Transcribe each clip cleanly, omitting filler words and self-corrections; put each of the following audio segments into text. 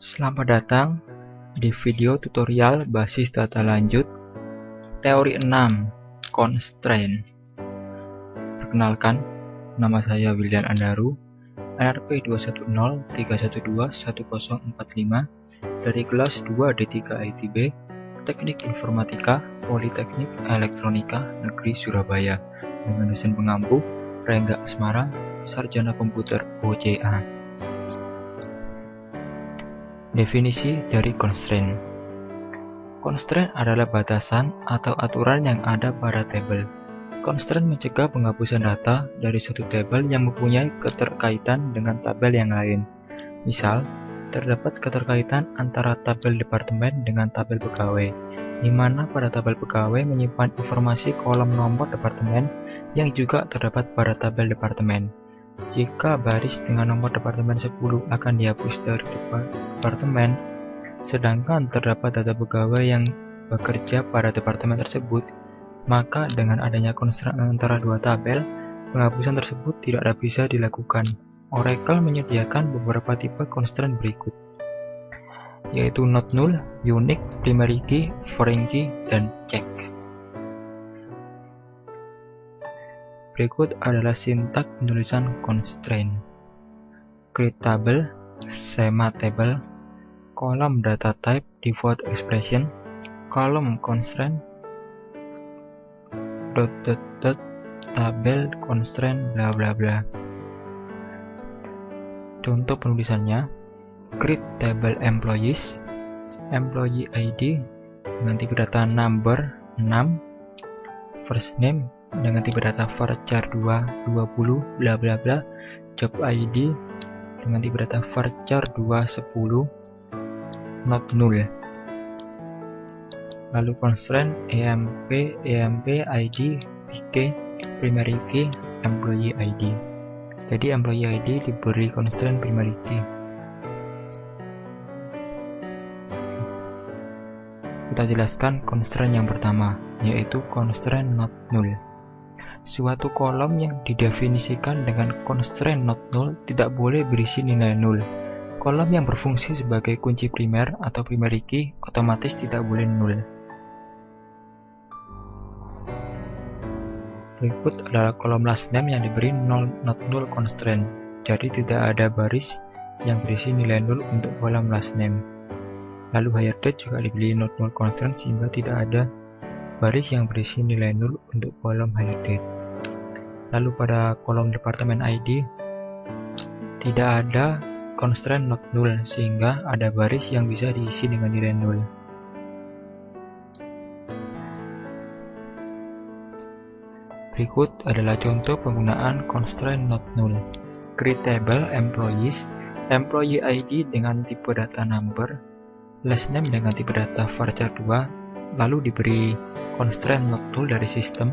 Selamat datang di video tutorial basis data lanjut teori 6 constraint. Perkenalkan, nama saya Wildan Andaru, NRP 21031211045 dari kelas 2 D3 ITB, Teknik Informatika, Politeknik Elektronika Negeri Surabaya, dengan dosen pengampu Rengga Asmara, Sarjana Komputer OCA. Definisi dari constraint. Constraint adalah batasan atau aturan yang ada pada tabel. Constraint mencegah penghapusan data dari suatu tabel yang mempunyai keterkaitan dengan tabel yang lain. Misal, terdapat keterkaitan antara tabel departemen dengan tabel pegawai, di mana pada tabel pegawai menyimpan informasi kolom nomor departemen yang juga terdapat pada tabel departemen. Jika baris dengan nomor departemen 10 akan dihapus dari departemen, sedangkan terdapat data pegawai yang bekerja pada departemen tersebut, maka dengan adanya constraint antara dua tabel, penghapusan tersebut tidak bisa dilakukan. Oracle menyediakan beberapa tipe constraint berikut, yaitu not null, unique, primary key, foreign key, dan check. Berikut adalah sintak penulisan constraint. Create table, schema table, kolom data type default expression, kolom constraint, tabel constraint, bla bla bla. Contoh penulisannya: create table employees, employee ID dengan tipe data number 6, first name dengan tipe data varchar 2 20 bla bla bla, job ID dengan tipe data varchar 2 10, not null. Lalu constraint emp ID pk primary key employee ID. Jadi employee ID diberi constraint primary key. Kita jelaskan constraint yang pertama, yaitu constraint not null. Suatu kolom yang didefinisikan dengan constraint not null tidak boleh berisi nilai null. Kolom yang berfungsi sebagai kunci primer atau primary key otomatis tidak boleh null. Berikut adalah kolom last name yang diberi not null constraint. Jadi tidak ada baris yang berisi nilai null untuk kolom last name. Lalu hire date juga diberi not null constraint sehingga tidak ada baris yang berisi nilai null untuk kolom hire date. Lalu pada kolom departemen ID tidak ada constraint not null sehingga ada baris yang bisa diisi dengan nilai null. Berikut adalah contoh penggunaan constraint not null. Create table employees, employee ID dengan tipe data number, last name dengan tipe data varchar 2, lalu diberi constraint not null dari sistem,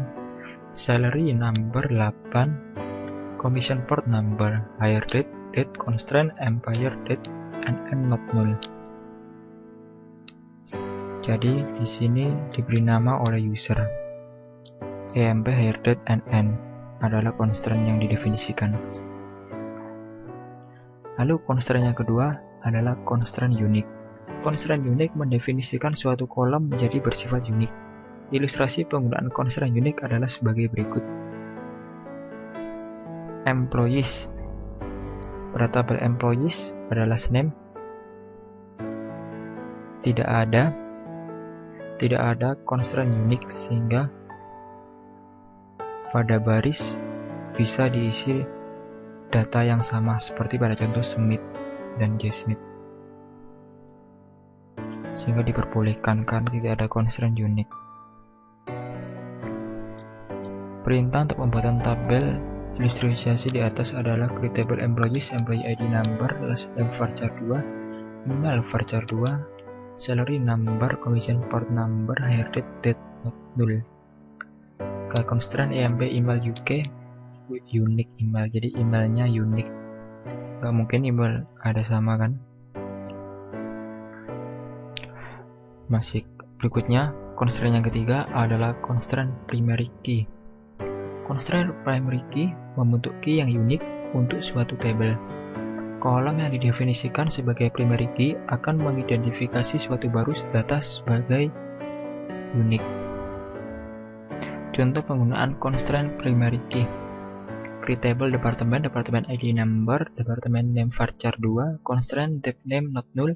salary number 8, commission part number, hire date, date constraint employer date, and not null. Jadi di sini diberi nama oleh user. emp hire date and adalah constraint yang didefinisikan. Lalu constraint yang kedua adalah constraint unique. Constraint unique mendefinisikan suatu kolom menjadi bersifat unik. Ilustrasi penggunaan constraint unique adalah sebagai berikut. Employees. Pada tabel employees pada last name tidak ada constraint unique sehingga pada baris bisa diisi data yang sama seperti pada contoh Smith dan J. Smith, sehingga diperbolehkan karena tidak ada constraint unique. Perintah untuk pembuatan tabel ilustrasi di atas adalah create table employees, employee ID number, last name varchar 2, email varchar 2, salary number, commission part number, hire date, date not null. Constraint emp email UK unique email, jadi emailnya unique, nggak mungkin email ada sama kan. Masih berikutnya, constraint yang ketiga adalah constraint primary key. Constraint primary key membentuk key yang unik untuk suatu tabel. Kolom yang didefinisikan sebagai primary key akan mengidentifikasi suatu baris data sebagai unik. Contoh penggunaan constraint primary key. Create table department ID number, department name varchar 2, constraint dep name not null,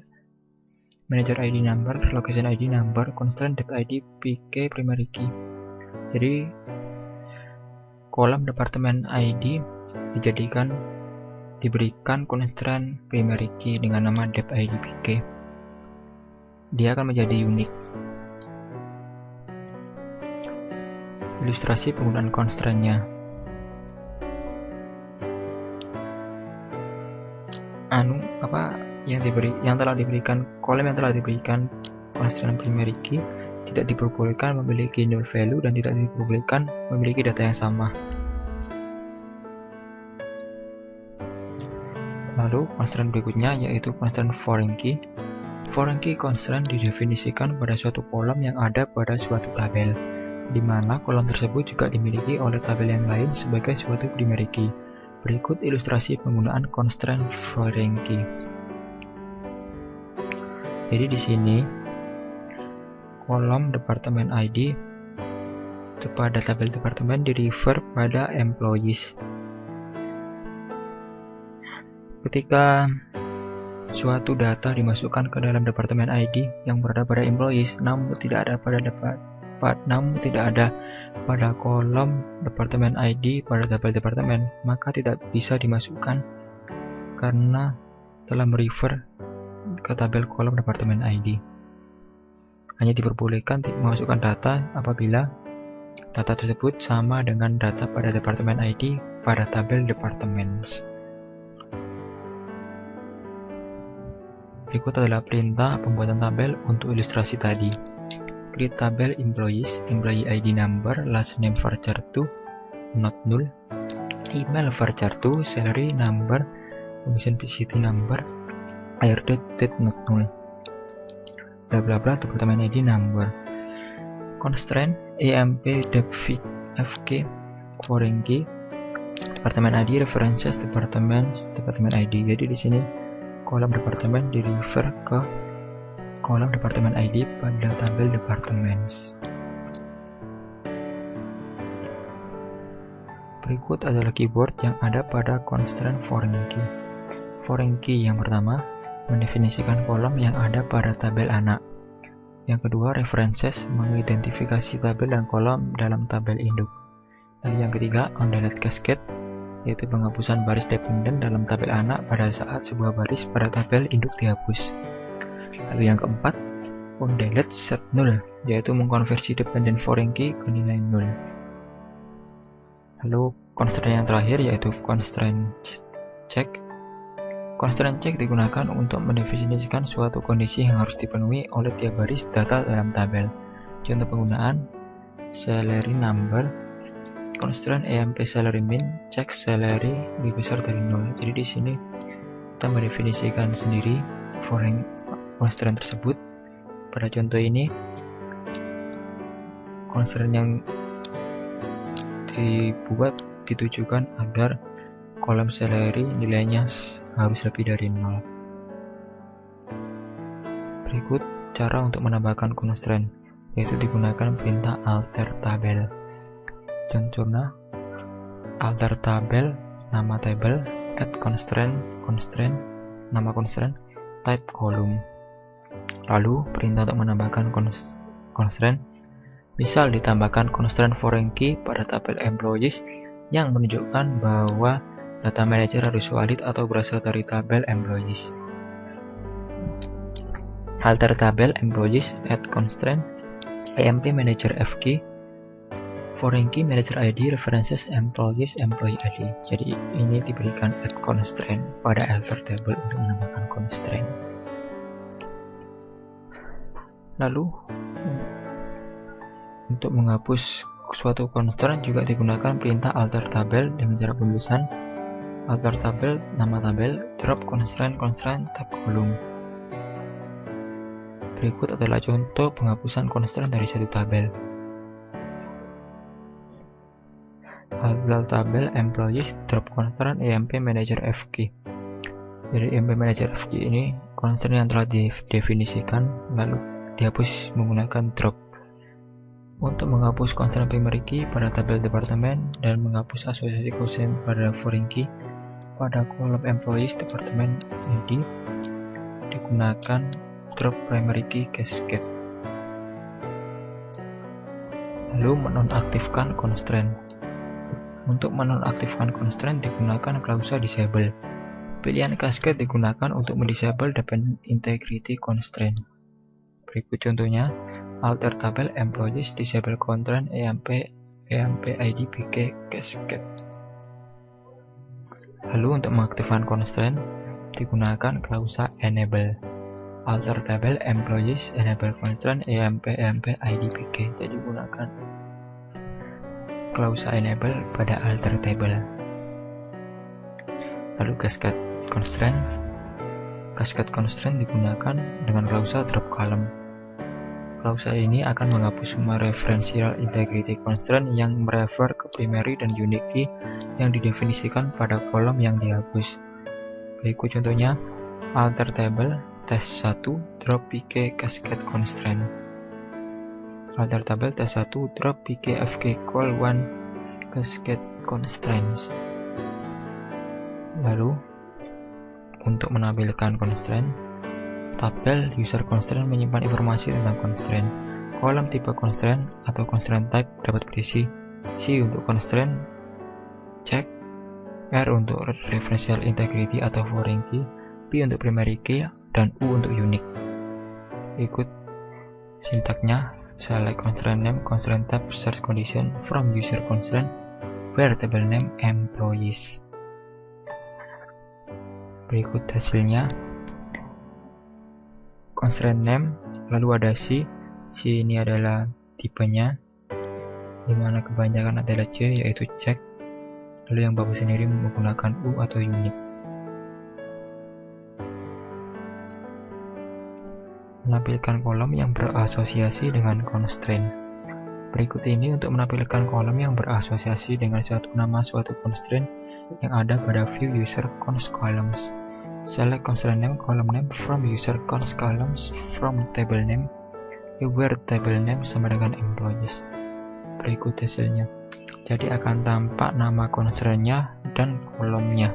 manager ID number, location ID number, constraint dep ID pk primary key. Jadi kolom departemen ID diberikan constraint primary key dengan nama dep ID pk. Dia akan menjadi unik. Ilustrasi penggunaan constraint-nya. Kolom yang telah diberikan constraint primary key tidak diperbolehkan memiliki null value dan tidak diperbolehkan memiliki data yang sama. Lalu constraint berikutnya yaitu constraint foreign key. Foreign key constraint didefinisikan pada suatu kolom yang ada pada suatu tabel, di mana kolom tersebut juga dimiliki oleh tabel yang lain sebagai suatu primary key. Berikut ilustrasi penggunaan constraint foreign key. Jadi di sini kolom departemen ID pada tabel departemen di-refer pada employees. Ketika suatu data dimasukkan ke dalam departemen ID yang berada pada employees, namun tidak ada pada kolom departemen ID pada tabel departemen, maka tidak bisa dimasukkan karena telah merefer ke tabel kolom departemen ID. Hanya diperbolehkan memasukkan data apabila data tersebut sama dengan data pada departemen ID pada tabel departments. Berikut adalah perintah pembuatan tabel untuk ilustrasi tadi. Create tabel employees, employee ID number, last name varchar 2, not null, email varchar 2, salary number, commission PCT number, hire date not null, bla bla bla, department ID number. Constraint emp dep fk foreign key, department ID references department ID. Jadi di sini kolom departemen di-refer ke kolom departemen ID pada tabel departments. Berikut adalah keyword yang ada pada constraint foreign key. Foreign key yang pertama mendefinisikan kolom yang ada pada tabel anak. Yang kedua, references mengidentifikasi tabel dan kolom dalam tabel induk. Dan yang ketiga, undelete cascade, yaitu penghapusan baris dependen dalam tabel anak pada saat sebuah baris pada tabel induk dihapus. Lalu yang keempat, undelete set null, yaitu mengkonversi dependent foreign key ke nilai null. Lalu constraint yang terakhir yaitu constraint check. Constraint check digunakan untuk mendefinisikan suatu kondisi yang harus dipenuhi oleh tiap baris data dalam tabel. Contoh penggunaan salary number, constraint emp salary min, check salary lebih besar dari 0. Jadi di sini kita mendefinisikan sendiri foreign constraint tersebut. Pada contoh ini constraint yang dibuat ditujukan agar kolom salary nilainya harus lebih dari 0. Berikut cara untuk menambahkan constraint, yaitu digunakan perintah alter tabel. Contohnya alter tabel, nama tabel, add constraint, nama constraint, type column. Lalu perintah untuk menambahkan constraint, misal ditambahkan constraint foreign key pada tabel employees yang menunjukkan bahwa data manager harus valid atau berasal dari tabel employees. Alter tabel employees, add constraint, emp manager fk, foreign key manager ID, references employees, employee ID. Jadi ini diberikan add constraint pada alter table untuk menambahkan constraint. Lalu untuk menghapus suatu constraint juga digunakan perintah alter tabel dengan cara penulisan alter tabel, nama tabel, drop constraint, tab column. Berikut adalah contoh penghapusan constraint dari satu tabel. Alter tabel employees, drop constraint emp manager fk. Dari EMP Manager FQ ini, constraint yang telah didefinisikan lalu dihapus menggunakan drop. Untuk menghapus constraint primary key pada tabel departemen dan menghapus asosiasi constraint pada foreign key pada kolom employees departemen ID, digunakan drop primary key cascade. Lalu menonaktifkan constraint. Untuk menonaktifkan constraint digunakan klausa disable. Pilihan cascade digunakan untuk mendisable dependent integrity constraint. Berikut contohnya: alter tabel employees disable constraint EMP ID PK cascade. Lalu untuk mengaktifkan constraint digunakan klausa enable. Alter table employees enable constraint EMP ID PK. Jadi gunakan klausa enable pada alter table. Lalu cascade constraint. Cascade constraint digunakan dengan klausa drop column. Klausa ini akan menghapus semua referential integrity constraint yang merefer ke primary dan unique key yang didefinisikan pada kolom yang dihapus. Berikut contohnya: alter table test 1 drop PK cascade constraint. Alter table test 1 drop PK FK call 1 cascade constraints. Lalu untuk menampilkan constraint, tabel user constraint menyimpan informasi tentang constraint. Kolom tipe constraint atau constraint type dapat berisi C untuk constraint check, R untuk referential integrity atau foreign key, P untuk primary key, dan U untuk unique. Ikut sintaknya: select constraint name, constraint type, search condition from user constraint, where table name employees. Berikut hasilnya: constraint name, lalu ada C ini adalah tipenya, dimana kebanyakan adalah C yaitu check, lalu yang bapak sendiri menggunakan U atau unique. Menampilkan kolom yang berasosiasi dengan constraint. Berikut ini untuk menampilkan kolom yang berasosiasi dengan suatu nama suatu constraint yang ada pada view user const columns. Select constraint name, column name from user const columns from table name, where table name sama dengan employees. Berikut hasilnya. Jadi akan tampak nama constraint-nya dan kolomnya.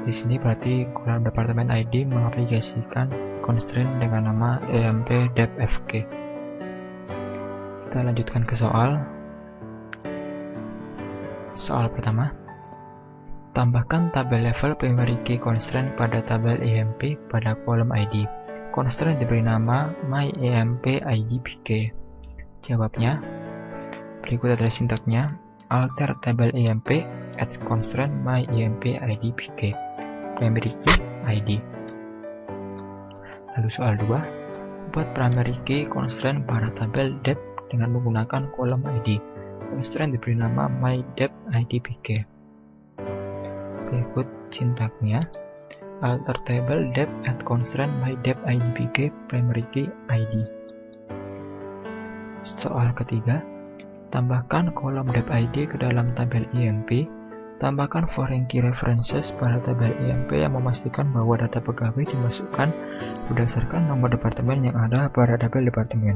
Di sini berarti kolom departemen ID mengaplikasikan constraint dengan nama EMP dep FK. Kita lanjutkan ke soal. Soal pertama. Tambahkan tabel level primary key constraint pada tabel EMP pada kolom ID. Constraint diberi nama myEMP ID PK. Jawabnya, berikut adalah sintaknya: alter tabel EMP add constraint myEMP ID PK primary key ID. Lalu soal 2, buat primary key constraint pada tabel dep dengan menggunakan kolom ID. Constraint diberi nama myDep ID PK. Berikut sintaknya: alter table dep add constraint myDep ID PK primary key ID. Soal ketiga, tambahkan kolom dep ID ke dalam tabel EMP. Tambahkan foreign key references pada tabel EMP yang memastikan bahwa data pegawai dimasukkan berdasarkan nomor departemen yang ada pada tabel departemen.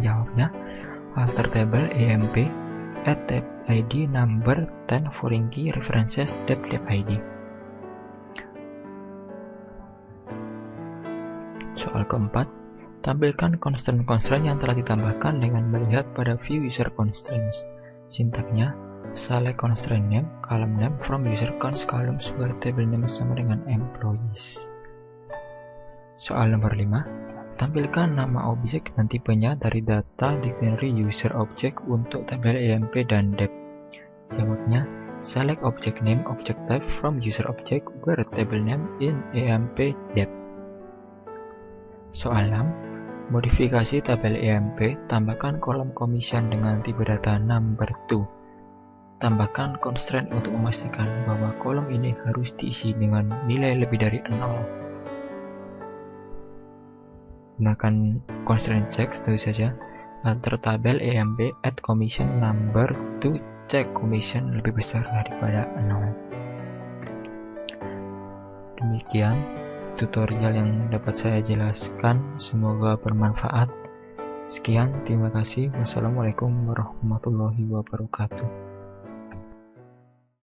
Jawabnya, alter table EMP add tab ID number 10 foreign key references dep ID. Soal keempat, tampilkan constraint-constraint yang telah ditambahkan dengan melihat pada view user constraints. Sintaknya, select constraint name, column name from user const columns where table name sama dengan employees. Soal nomor 5, tampilkan nama objek dan tipenya dari data dictionary user object untuk tabel EMP dan dep. Jawabnya, select object name, object type from user object where table name in EMP dep. Soal 6, modifikasi tabel EMP, tambahkan kolom commission dengan tipe data number 2. Tambahkan constraint untuk memastikan bahwa kolom ini harus diisi dengan nilai lebih dari 0. Gunakan constraint check, tentu saja. Alter tabel EMP add commission number 2 check commission lebih besar daripada 0. Demikian tutorial yang dapat saya jelaskan, semoga bermanfaat. Sekian, terima kasih. Wassalamualaikum warahmatullahi wabarakatuh.